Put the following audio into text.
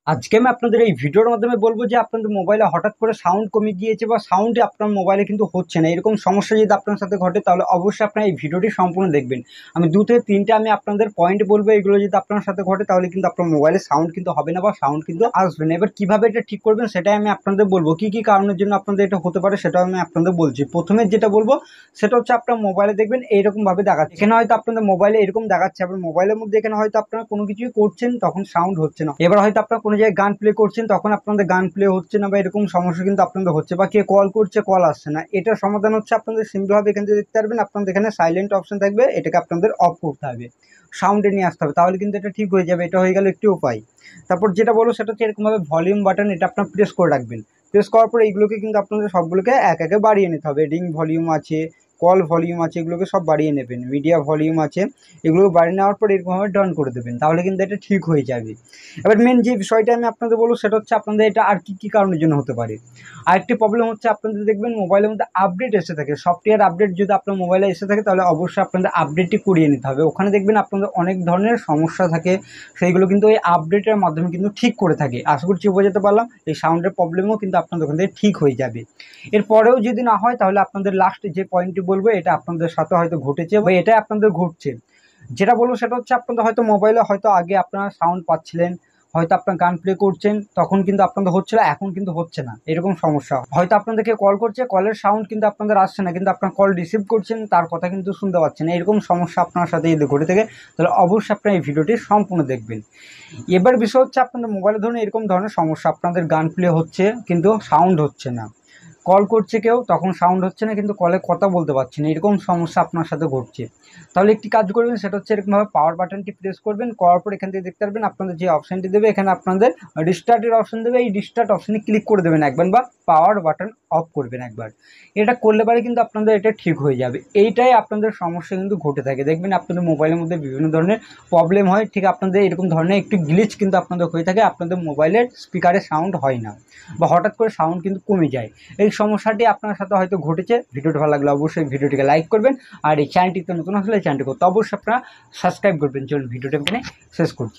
আজকে আমি আপনাদের এই ভিডিওর মাধ্যমে বলবো যে আপনাদের মোবাইলে হঠাৎ করে সাউন্ড কমে গিয়েছে বা সাউন্ড আপনার মোবাইলে কিন্তু হচ্ছে না, এরকম সমস্যা যদি আপনার সাথে ঘটে তাহলে অবশ্যই আপনার এই ভিডিওটি সম্পূর্ণ দেখবেন। আমি 2 থেকে 3টে আমি আপনাদের পয়েন্ট বলবো, এগুলো যদি আপনার সাথে ঘটে তাহলে কিন্তু আপনার মোবাইলে সাউন্ড কিন্তু হবে না বা সাউন্ড কিন্তু আসবে না। এবার কিভাবে এটা ঠিক করবেন সেটাই আমি আপনাদের বলবো, কি কি কারণের জন্য আপনাদের এটা হতে পারে সেটাও আমি আপনাদের বলছি। প্রথমে যেটা বলবো সেটা হচ্ছে আপনার মোবাইলে দেখবেন এইরকম ভাবে দেখাচ্ছে, এখানে হয়তো আপনাদের মোবাইলে এরকম দেখাচ্ছে, আপনার মোবাইলের মধ্যে এখানে হয়তো আপনারা কোনো কিছুই করছেন তখন সাউন্ড হচ্ছে না। এবার হয়তো আপনার কোনো জায়গায় গান প্লে করছেন তখন আপনাদের গান প্লে হচ্ছে না, বা এরকম সমস্যা কিন্তু আপনাদের হচ্ছে, বা কে কল করছে কল আসছে না। এটার সমাধান হচ্ছে আপনাদের সিম্পল ভাবে এখান থেকে দেখতে পারবেন, আপনাদের এখানে সাইলেন্ট অপশন থাকবে, এটাকে আপনাদের অফ করতে হবে, সাউন্ডে নিয়ে আসতে হবে, তাহলে কিন্তু এটা ঠিক হয়ে যাবে। এটা হয়ে গেল একটি উপায়। তারপর যেটা বলো সেটা হচ্ছে এরকমভাবে ভলিউম বাটন, এটা আপনার প্রেস করে রাখবেন। প্রেস করার পর এইগুলোকে কিন্তু আপনাদের সবগুলোকে এক একে বাড়িয়ে নিতে হবে। রিং ভলিউম আছে, কল ভলিউম আছে, এগুলোকে সব বাড়িয়ে নেবেন। মিডিয়া ভলিউম আছে, এগুলো বাড়িয়ে নেওয়ার পর এরকমভাবে ডান করে দেবেন, তাহলে কিন্তু এটা ঠিক হয়ে যাবে। এবার মেন যে বিষয়টা আমি আপনাদের বলবো সেটা হচ্ছে আপনাদের এটা আর কি কি কারণের জন্য হতে পারে। আরেকটি প্রবলেম হচ্ছে আপনাদের দেখবেন মোবাইলের মধ্যে আপডেট এসে থাকে, সফটওয়্যার আপডেট যদি আপনার মোবাইলে এসে থাকে তাহলে অবশ্যই আপনাদের আপডেটটি করিয়ে নিতে হবে। ওখানে দেখবেন আপনাদের অনেক ধরনের সমস্যা থাকে, সেইগুলো কিন্তু এই আপডেটের মাধ্যমে কিন্তু ঠিক করে থাকে। আশা করছি বোঝাতে পারলাম। এই সাউন্ডের প্রবলেমও কিন্তু আপনাদের ওখান থেকে ঠিক হয়ে যাবে। এরপরেও যদি না হয় তাহলে আপনাদের লাস্ট যে পয়েন্টটি বলবো এটা আপনাদের সাথে হয়তো ঘটেছে বা এটাই আপনাদের ঘটছে। যেটা বলবো সেটা হচ্ছে আপনাদের হয়তো মোবাইলে হয়তো আগে আপনারা সাউন্ড পাচ্ছিলেন, হয়তো আপনার গান প্লে করছেন তখন কিন্তু আপনাদের হচ্ছিল, এখন কিন্তু হচ্ছে না, এরকম সমস্যা। হয়তো আপনাদেরকে কল করছে, কলের সাউন্ড কিন্তু আপনাদের আসছে না, কিন্তু আপনার কল রিসিভ করছেন, তার কথা কিন্তু শুনতে পাচ্ছেন না, এরকম সমস্যা আপনার সাথে যদি ঘটে থাকে তাহলে অবশ্যই আপনার এই ভিডিওটি সম্পূর্ণ দেখবেন। এবার বিষয় হচ্ছে আপনাদের মোবাইলে ধরুন এরকম ধরনের সমস্যা, আপনাদের গান প্লে হচ্ছে কিন্তু সাউন্ড হচ্ছে না, কল করছে কেউ তখন সাউন্ড হচ্ছে না কিন্তু কলে কথা বলতে পারছি না, এরকম সমস্যা আপনার সাথে ঘটছে। তাহলে একটি কাজ করবেন, সেটা হচ্ছে এরকমভাবে পাওয়ার বাটনটি প্রেস করবেন, করার পর এখান থেকে দেখতে পারবেন আপনাদের যে অপশানটি দেবে, এখানে আপনাদের রিস্টার্টের অপশন দেবে, এই রিস্টার্ট অপশানে ক্লিক করে দেবেন একবার, বা পাওয়ার বাটন অফ করবেন একবার। এটা করলে পরে কিন্তু আপনাদের এটা ঠিক হয়ে যাবে। এইটাই আপনাদের সমস্যা কিন্তু ঘটে থাকে, দেখবেন আপনাদের মোবাইলের মধ্যে বিভিন্ন ধরনের প্রবলেম হয়, ঠিক আপনাদের এরকম ধরনের একটু গ্লিচ কিন্তু আপনাদের হয়ে থাকে, আপনাদের মোবাইলের স্পিকারে সাউন্ড হয় না বা হঠাৎ করে সাউন্ড কিন্তু কমে যায়। এই সমস্যাটি আপনার সাথে হয়তো ঘটেছে। ভিডিওটি ভালো লাগলে অবশ্যই ভিডিওটিকে লাইক করবেন, আর এই চ্যানেলটিতে নতুন আসলে চ্যানেলটি করতে অবশ্যই আপনারা সাবস্ক্রাইব করবেন। চলুন ভিডিওটি এখানে শেষ করছি।